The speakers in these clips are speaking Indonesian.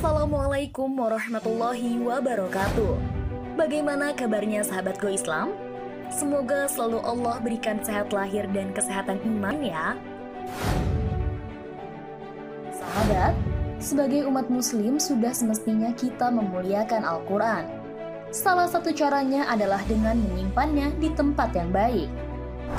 Assalamualaikum warahmatullahi wabarakatuh. Bagaimana kabarnya sahabat Go Islam? Semoga selalu Allah berikan sehat lahir dan kesehatan iman ya. Sahabat, sebagai umat muslim sudah semestinya kita memuliakan Al-Quran. Salah satu caranya adalah dengan menyimpannya di tempat yang baik.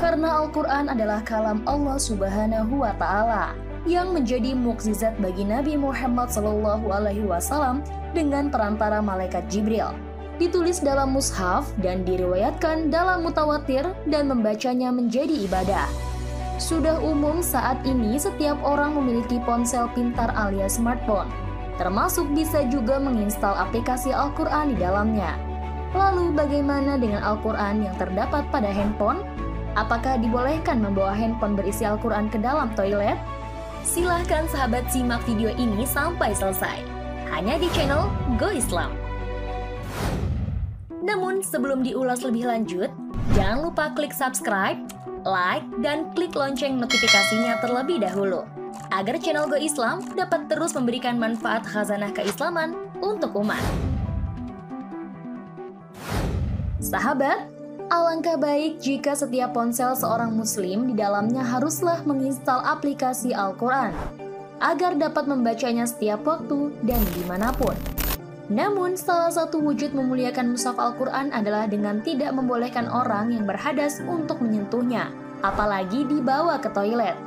Karena Al-Quran adalah kalam Allah Subhanahu wa Ta'ala yang menjadi mukjizat bagi Nabi Muhammad SAW dengan perantara malaikat Jibril. Ditulis dalam mushaf dan diriwayatkan dalam mutawatir dan membacanya menjadi ibadah. Sudah umum saat ini setiap orang memiliki ponsel pintar alias smartphone, termasuk bisa juga menginstal aplikasi Al-Quran di dalamnya. Lalu bagaimana dengan Al-Quran yang terdapat pada handphone? Apakah dibolehkan membawa handphone berisi Al-Quran ke dalam toilet? Silahkan sahabat simak video ini sampai selesai, hanya di channel Go Islam. Namun sebelum diulas lebih lanjut, jangan lupa klik subscribe, like, dan klik lonceng notifikasinya terlebih dahulu, agar channel Go Islam dapat terus memberikan manfaat khazanah keislaman untuk umat. Sahabat, alangkah baik jika setiap ponsel seorang muslim di dalamnya haruslah menginstal aplikasi Al-Quran, agar dapat membacanya setiap waktu dan dimanapun. Namun, salah satu wujud memuliakan mushaf Al-Quran adalah dengan tidak membolehkan orang yang berhadas untuk menyentuhnya, apalagi dibawa ke toilet.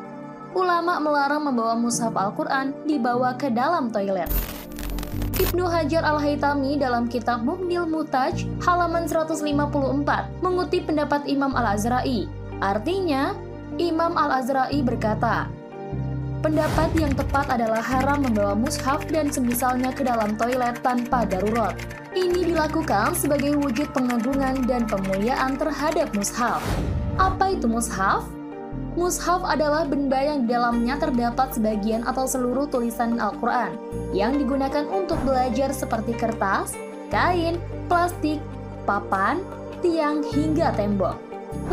Ulama melarang membawa mushaf Al-Quran dibawa ke dalam toilet. Ibnu Hajar Al-Haytami dalam kitab Mughnil Muhtaj halaman 154 mengutip pendapat Imam Al-Azra'i. Artinya, Imam Al-Azra'i berkata, pendapat yang tepat adalah haram membawa mushaf dan semisalnya ke dalam toilet tanpa darurat. Ini dilakukan sebagai wujud pengagungan dan pemuliaan terhadap mushaf. Apa itu mushaf? Mushaf adalah benda yang di dalamnya terdapat sebagian atau seluruh tulisan Al-Quran yang digunakan untuk belajar seperti kertas, kain, plastik, papan, tiang, hingga tembok.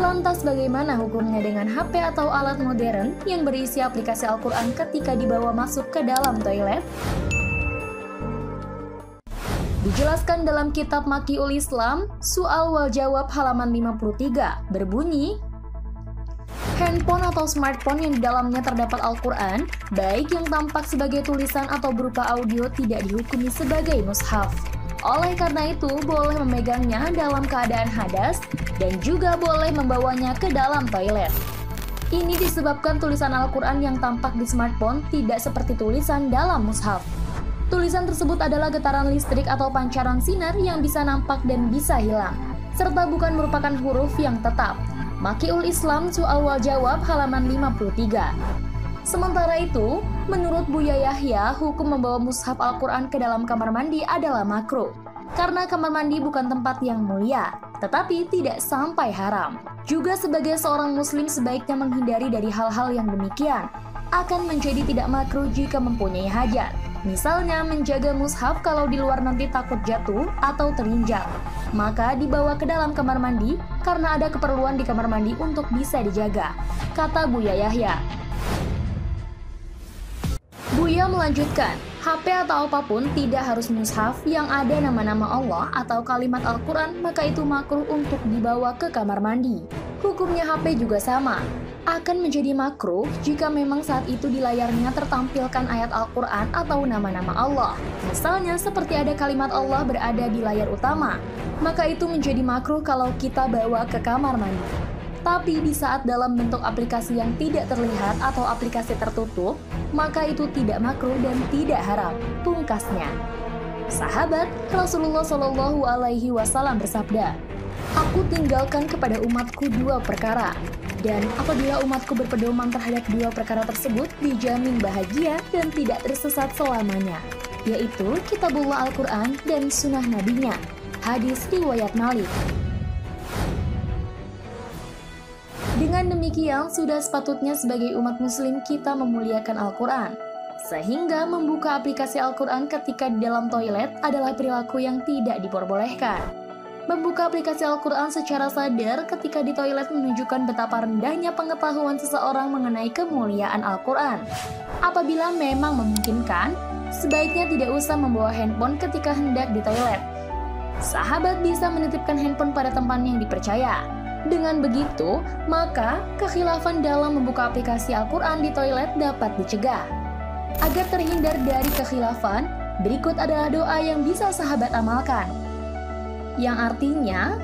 Lantas bagaimana hukumnya dengan HP atau alat modern yang berisi aplikasi Al-Quran ketika dibawa masuk ke dalam toilet? Dijelaskan dalam kitab Makiul Islam, Soal wal Jawab halaman 53, berbunyi, handphone atau smartphone yang di dalamnya terdapat Al-Quran, baik yang tampak sebagai tulisan atau berupa audio, tidak dihukumi sebagai mushaf. Oleh karena itu, boleh memegangnya dalam keadaan hadas dan juga boleh membawanya ke dalam toilet. Ini disebabkan tulisan Al-Quran yang tampak di smartphone tidak seperti tulisan dalam mushaf. Tulisan tersebut adalah getaran listrik atau pancaran sinar yang bisa nampak dan bisa hilang, serta bukan merupakan huruf yang tetap. Makiul Islam Soal wal Jawab halaman 53. Sementara itu, menurut Buya Yahya, hukum membawa mushaf Al-Quran ke dalam kamar mandi adalah makruh. Karena kamar mandi bukan tempat yang mulia, tetapi tidak sampai haram. Juga sebagai seorang muslim sebaiknya menghindari dari hal-hal yang demikian. Akan menjadi tidak makruh jika mempunyai hajat. Misalnya menjaga mushaf kalau di luar nanti takut jatuh atau terinjak. Maka dibawa ke dalam kamar mandi karena ada keperluan di kamar mandi untuk bisa dijaga, kata Buya Yahya. Buya melanjutkan, HP atau apapun tidak harus mushaf yang ada nama-nama Allah atau kalimat Al-Quran, maka itu makruh untuk dibawa ke kamar mandi. Hukumnya HP juga sama, akan menjadi makruh jika memang saat itu di layarnya tertampilkan ayat Al-Quran atau nama-nama Allah. Misalnya seperti ada kalimat Allah berada di layar utama, maka itu menjadi makruh kalau kita bawa ke kamar mandi. Tapi di saat dalam bentuk aplikasi yang tidak terlihat atau aplikasi tertutup, maka itu tidak makruh dan tidak haram, pungkasnya. Sahabat Rasulullah SAW bersabda, aku tinggalkan kepada umatku dua perkara, dan apabila umatku berpedoman terhadap dua perkara tersebut, dijamin bahagia dan tidak tersesat selamanya, yaitu Kitabullah Al-Quran dan Sunnah Nabinya. Hadis riwayat Malik. Dengan demikian, sudah sepatutnya sebagai umat muslim kita memuliakan Al-Quran. Sehingga membuka aplikasi Al-Quran ketika di dalam toilet adalah perilaku yang tidak diperbolehkan. Membuka aplikasi Al-Quran secara sadar ketika di toilet menunjukkan betapa rendahnya pengetahuan seseorang mengenai kemuliaan Al-Quran. Apabila memang memungkinkan, sebaiknya tidak usah membawa handphone ketika hendak di toilet. Sahabat bisa menitipkan handphone pada teman yang dipercaya. Dengan begitu, maka kekhilafan dalam membuka aplikasi Al-Quran di toilet dapat dicegah. Agar terhindar dari kekhilafan, berikut adalah doa yang bisa sahabat amalkan. Yang artinya,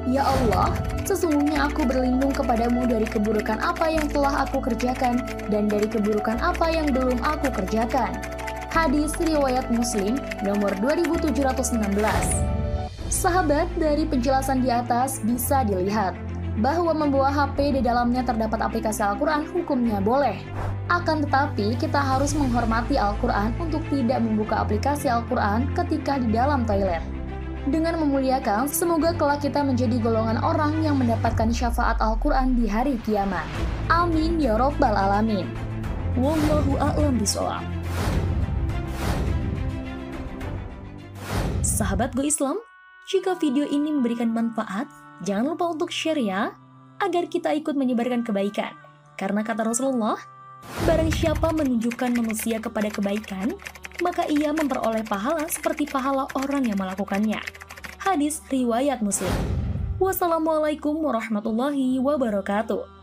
"Ya Allah, sesungguhnya aku berlindung kepadamu dari keburukan apa yang telah aku kerjakan dan dari keburukan apa yang belum aku kerjakan." Hadis riwayat Muslim nomor 2716. Sahabat, dari penjelasan di atas bisa dilihat bahwa membawa HP di dalamnya terdapat aplikasi Al-Quran hukumnya boleh. Akan tetapi, kita harus menghormati Al-Quran untuk tidak membuka aplikasi Al-Quran ketika di dalam toilet. Dengan memuliakan, semoga kelak kita menjadi golongan orang yang mendapatkan syafaat Al-Quran di hari kiamat. Amin ya Rabbal Alamin. Wallahu a'lam bishawab. Sahabat Go Islam, jika video ini memberikan manfaat, jangan lupa untuk share ya, agar kita ikut menyebarkan kebaikan. Karena kata Rasulullah, barang siapa menunjukkan manusia kepada kebaikan, maka ia memperoleh pahala seperti pahala orang yang melakukannya. Hadis riwayat Muslim. Wassalamualaikum warahmatullahi wabarakatuh.